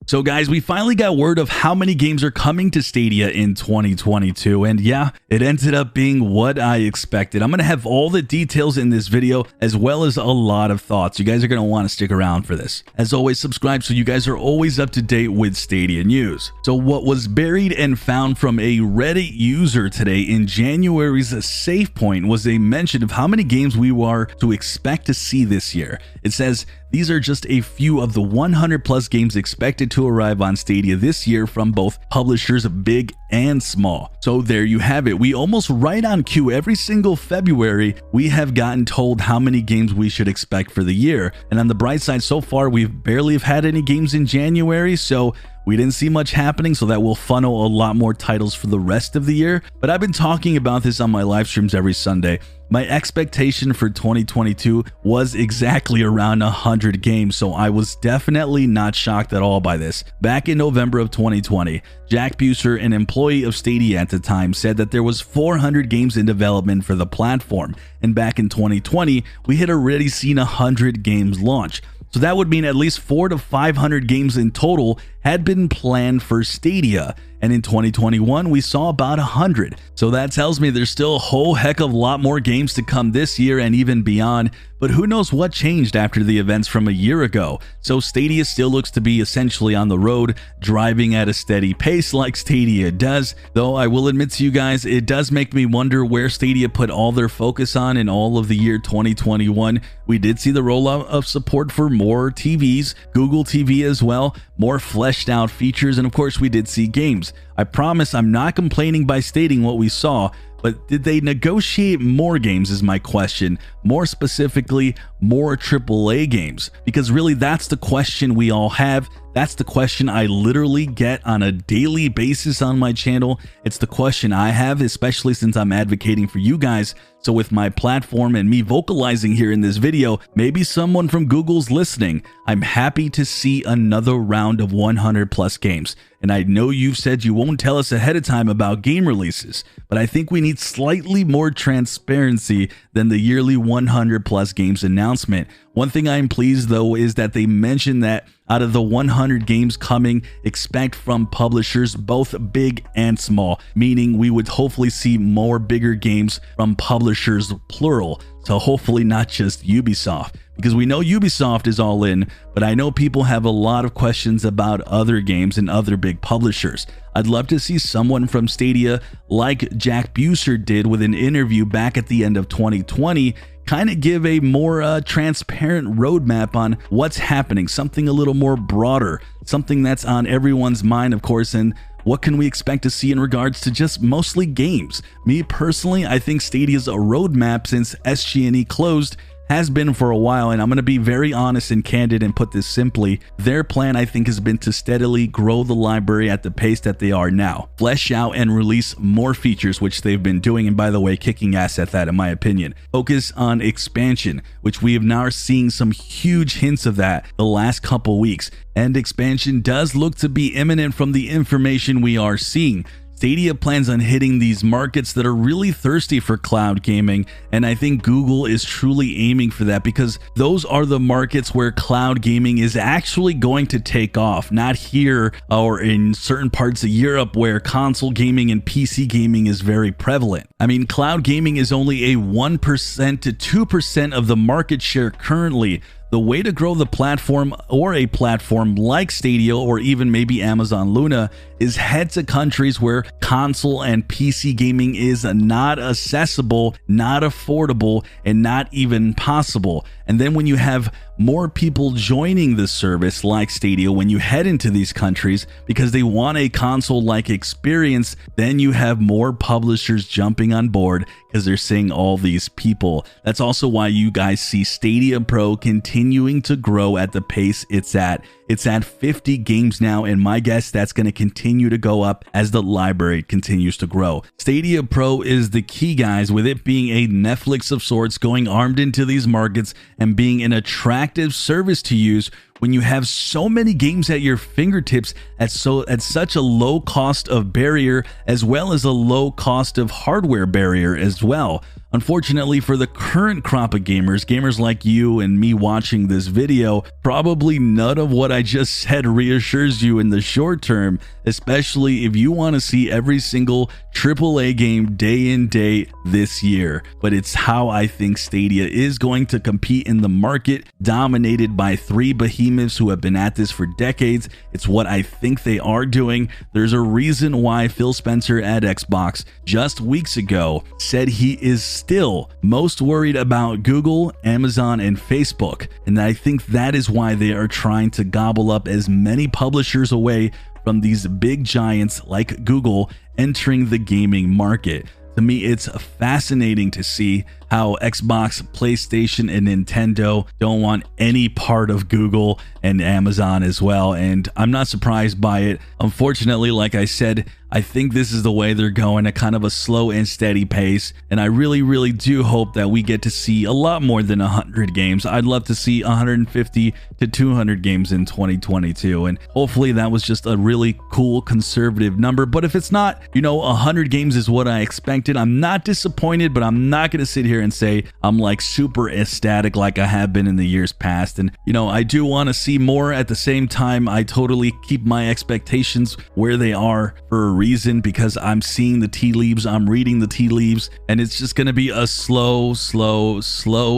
So guys, we finally got word of how many games are coming to Stadia in 2022, and yeah, it ended up being what I expected. I'm going to have all the details in this video, as well as a lot of thoughts. You guys are going to want to stick around for this. As always, subscribe so you guys are always up to date with Stadia news. So what was buried and found from a Reddit user today in January's save point was a mention of how many games we were to expect to see this year. It says, these are just a few of the 100 plus games expected to arrive on Stadia this year from both publishers big and small. So there you have it. We almost right on cue. Every single February, we have gotten told how many games we should expect for the year. And on the bright side, so far, we've barely have had any games in January. So we didn't see much happening, so that will funnel a lot more titles for the rest of the year. But I've been talking about this on my live streams every Sunday. My expectation for 2022 was exactly around 100 games, so I was definitely not shocked at all by this. Back in November of 2020, Jack Buser, an employee of Stadia at the time, said that there was 400 games in development for the platform. And back in 2020, we had already seen 100 games launch. So that would mean at least 400 to 500 games in total had been planned for Stadia. And in 2021, we saw about 100. So that tells me there's still a whole heck of a lot more games to come this year and even beyond. But who knows what changed after the events from a year ago. So Stadia still looks to be essentially on the road, driving at a steady pace like Stadia does. Though I will admit to you guys, it does make me wonder where Stadia put all their focus on in all of the year 2021. We did see the rollout of support for more TVs, Google TV as well, more fleshed out features, and of course we did see games. I promise I'm not complaining by stating what we saw, but did they negotiate more games is my question. More specifically, more AAA games. Because really that's the question we all have. That's the question I literally get on a daily basis on my channel. It's the question I have, especially since I'm advocating for you guys. So with my platform and me vocalizing here in this video, maybe someone from Google's listening. I'm happy to see another round of 100 plus games. And I know you've said you won't tell us ahead of time about game releases, but I think we need slightly more transparency than the yearly 100 plus games announcement. One thing I'm pleased though is that they mentioned that out of the 100 games coming, expect from publishers both big and small, meaning we would hopefully see more bigger games from publishers plural. So hopefully not just Ubisoft, because we know Ubisoft is all in, but I know people have a lot of questions about other games and other big publishers. I'd love to see someone from Stadia like Jack Buser did with an interview back at the end of 2020 kind of give a more transparent roadmap on what's happening, something a little more broader, something that's on everyone's mind, of course, and what can we expect to see in regards to just mostly games. Me personally, I think Stadia's a roadmap since SG&E closed has been for a while, and I'm going to be very honest and candid and put this simply. Their plan, I think, has been to steadily grow the library at the pace that they are now, flesh out and release more features, which they've been doing, and by the way, kicking ass at that in my opinion. Focus on expansion, which we have now seeing some huge hints of that the last couple weeks, and expansion does look to be imminent from the information we are seeing. Stadia plans on hitting these markets that are really thirsty for cloud gaming, and I think Google is truly aiming for that because those are the markets where cloud gaming is actually going to take off, not here or in certain parts of Europe where console gaming and PC gaming is very prevalent. I mean, cloud gaming is only a 1% to 2% of the market share currently. The way to grow the platform, or a platform like Stadia or even maybe Amazon Luna, is head to countries where console and PC gaming is not accessible, not affordable, and not even possible. And then when you have more people joining the service like Stadia, when you head into these countries because they want a console-like experience, then you have more publishers jumping on board because they're seeing all these people. That's also why you guys see Stadia Pro continuing to grow at the pace it's at. It's at 50 games now, and my guess that's going to continue to go up as the library continues to grow. Stadia Pro is the key, guys, with it being a Netflix of sorts, going armed into these markets and being an attractive service to use when you have so many games at your fingertips at such a low cost of barrier, as well as a low cost of hardware barrier as well. Unfortunately for the current crop of gamers like you and me watching this video, probably none of what I just said reassures you in the short term, especially if you want to see every single AAA game day in day this year. But it's how I think Stadia is going to compete in the market, dominated by three behemoths who have been at this for decades. It's what I think they are doing. There's a reason why Phil Spencer at Xbox just weeks ago said he is still most worried about Google, Amazon, and Facebook. And I think that is why they are trying to gobble up as many publishers away from these big giants like Google entering the gaming market. To me, it's fascinating to see how Xbox, PlayStation, and Nintendo don't want any part of Google and Amazon as well, and I'm not surprised by it. Unfortunately, like I said, I think this is the way they're going, at kind of a slow and steady pace, and I really do hope that we get to see a lot more than 100 games. I'd love to see 150 to 200 games in 2022, and hopefully that was just a really cool conservative number. But if it's not, 100 games is what I expected. I'm not disappointed, but I'm not going to sit here and say I'm like super ecstatic like I have been in the years past. And I do want to see more. At the same time, I totally keep my expectations where they are for a reason, because I'm seeing the tea leaves, I'm reading the tea leaves, and it's just going to be a slow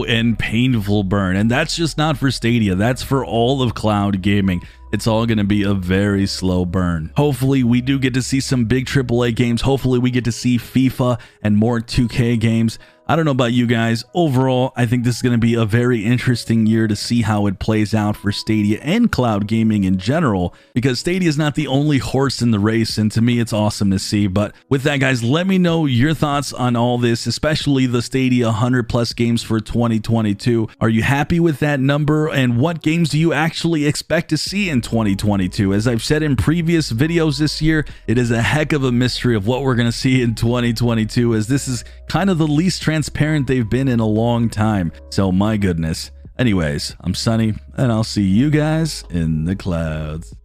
and painful burn. And that's just not for Stadia, that's for all of cloud gaming. It's all going to be a very slow burn. Hopefully we do get to see some big AAA games. Hopefully we get to see FIFA and more 2K games. I don't know about you guys. Overall, I think this is going to be a very interesting year to see how it plays out for Stadia and cloud gaming in general, because Stadia is not the only horse in the race, and to me it's awesome to see. But with that, guys, let me know your thoughts on all this, especially the Stadia 100+ games for 2022. Are you happy with that number, and what games do you actually expect to see in 2022? As I've said in previous videos this year, it is a heck of a mystery of what we're going to see in 2022, as this is kind of the least transparent they've been in a long time. So my goodness. Anyways, I'm Sunny, and I'll see you guys in the clouds.